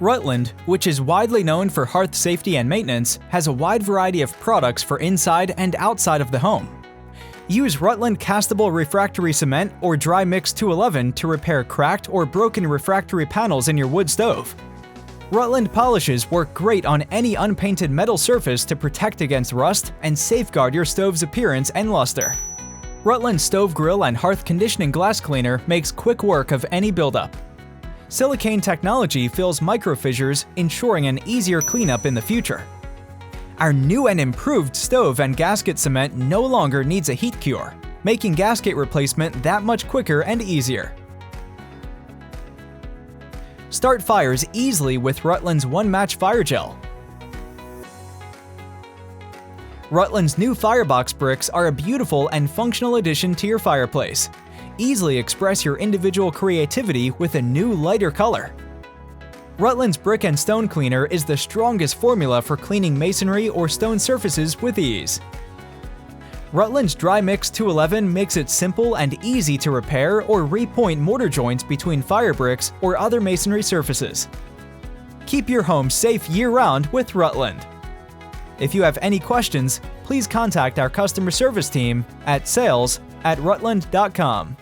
Rutland, which is widely known for hearth safety and maintenance, has a wide variety of products for inside and outside of the home. Use Rutland Castable Refractory Cement or Dry Mix 211 to repair cracked or broken refractory panels in your wood stove. Rutland polishes work great on any unpainted metal surface to protect against rust and safeguard your stove's appearance and luster. Rutland Stove Grill and Hearth Conditioning Glass Cleaner makes quick work of any buildup. Silicane technology fills microfissures, ensuring an easier cleanup in the future. Our new and improved stove and gasket cement no longer needs a heat cure, making gasket replacement that much quicker and easier. Start fires easily with Rutland's One-Match Fire Gel. Rutland's new firebox bricks are a beautiful and functional addition to your fireplace. Easily express your individual creativity with a new, lighter color. Rutland's Brick and Stone Cleaner is the strongest formula for cleaning masonry or stone surfaces with ease. Rutland's Dry Mix 211 makes it simple and easy to repair or repoint mortar joints between fire bricks or other masonry surfaces. Keep your home safe year-round with Rutland. If you have any questions, please contact our customer service team at sales@rutland.com.